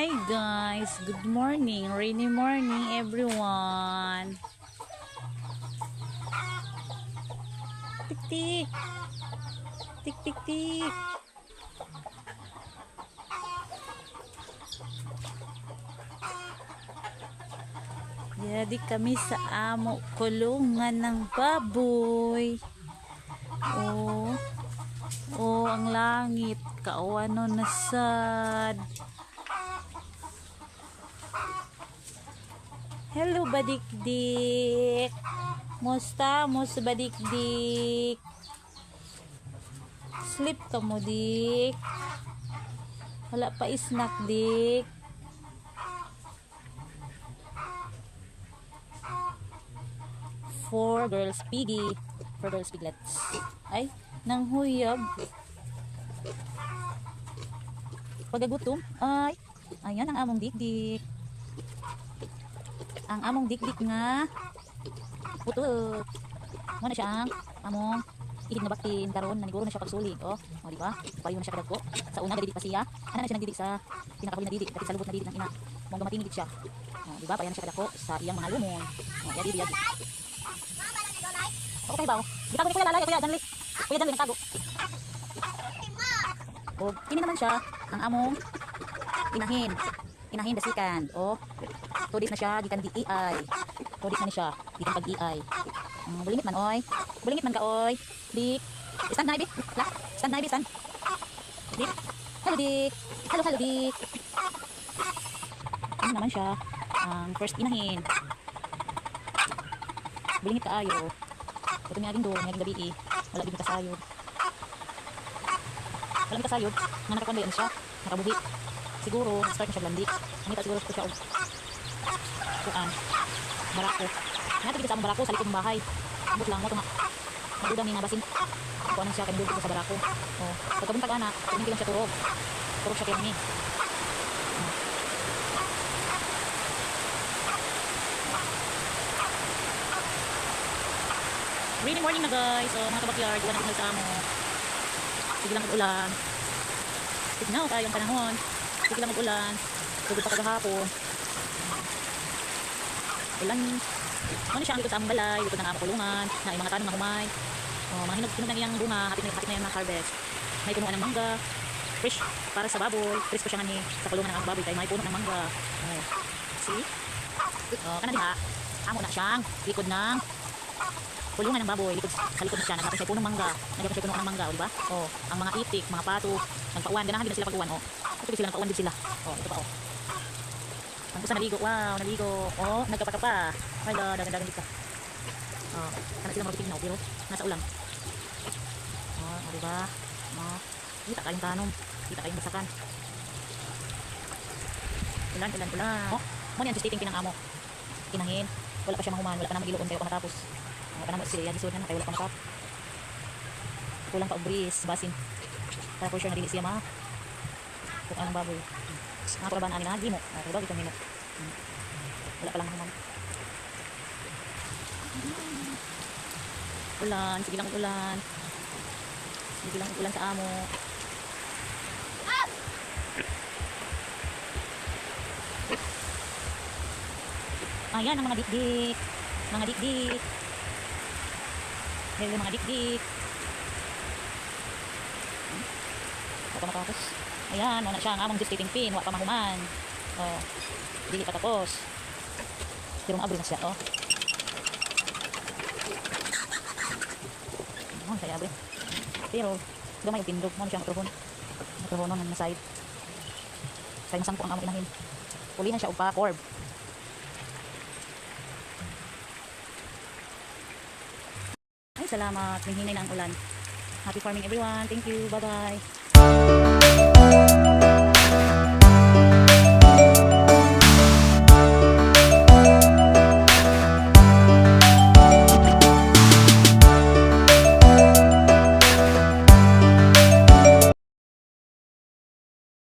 Hi guys, good morning, rainy morning everyone. Tik tik, tik tik tik. Jadi kami sa amo kulungan ng baboy. Oh, oh ang langit, kaawano na sad. Hello badikdik. Musta mo sa badikdik? Sleep ka mo dik. Wala pa snack dik. For girls piggy. For girls piglets. Ay, nang huyab. Pagagutom. Ay, ayan ang among dikdik. Ang among dikdik nga putot. Mo na siya ang among ihid na baktin karon naniguro na siya pagsulig. Oh, di ba? Pareho na siya kadagko. Sa una gadidik pa siya. Ana na siya nagdidik sa pinakahuli na didik, pati sa lubot na didik ng ina. Mo gamatingid siya. Oh, di ba? Pareho na siya kadagko sa iyang mga lumon. Oh, yadi yadi. Okay ba? Gitago ni kuya lalay, kuya Danley. Kuya Danley nagtago. Oh, kini naman siya ang among inahin. Inahin dasikan. Oh. Tudis na siya gikan DEI. Tudis na ni siya gikan pag EI. Bulingit man oy. Bulingit man ka oy. Dik. Stand na dik. La. Stand na dik stand. Dik. Hello dik. Hello hello dik. Ano naman siya? Ang first inahin. Bulingit ka ayo. Ito nga din do, nga gabi eh. Wala din kasayod. Wala din kasayod. Nga nakakuan siya. Nakabuhi. Siguro start na siya blandik. Anita siguro ko siya og kuan. Barako. Nato kita sa among barako sa likod ng bahay. Abot lang mo to nga. Magudang ni nga basin. Kuan siya kan dito sa barako. Oh, pagkabuntag ana, hindi lang siya turog. Turog siya kini. Rainy morning na guys. So mga kabakyard, wala na sa amo. Sige lang mag-ulan. Tignaw tayong panahon. Sige lang mag-ulan. Tugod pa kagahapon. Ulan. Ano siya ang likod sa among balay, likod ng among kulungan, na ay mga tanong na humay. Mga hinog na niyang bunga, hapit na yung harvest. May punuan ng mangga. Fresh para sa baboy. Fresh ko siya nga ni sa kulungan ng among baboy. Kaya may puno ng mangga. Okay. See? Kanan diha. Amo na siyang likod ng kulungan ng baboy, likod sa likod na siya, nagkapos siya punong mangga, nagkapos siya puno ng mangga, di ba? Oh, ang mga itik, mga pato, nagpauwan, ganahan din na sila pag-uwan, oh. Ito sila nagpauwan din sila. Oh, ito pa oh. Ang pusa naligo, wow, naligo. Oh, nagkapakapa. Ay, dagan-dagan dito. Oh, kana sila marutignaw, pero nasa ulam. Oh, di ba? Oh, kita kayong tanom, kita kayong basakan. Ulan. Oh, mo niyan just pinang amo. Kinahin, wala pa siya mahuman, wala pa na magiluon kayo pa matapos. Kanang siya gisod na kay wala pa matap. Kulang pa og bris, basin. Tapos siya nadili siya ma. Kung anong baboy. Nga pa ba na ani na gimo? Diba gito nimo. Wala pa lang naman. Ulan, sige lang ulan. Sige lang ulan sa amo. Ayan ang mga dikdik. Mga dikdik. Hello mga dikdik. Wala pa matapos. Ayan, wala siya ang among gestating pin. Wala pa mahuman. Oh, dili pa tapos. Pero maabri na siya, oh. Oh, kaya abri. Pero, gamay yung tindog. Ano siya matruhon. Matruhon nun na side. Kaya masangko ang among inahin. Pulihan siya upa, corb. Salamat, hinghinay na ang ulan. Happy farming everyone. Thank you. Bye-bye.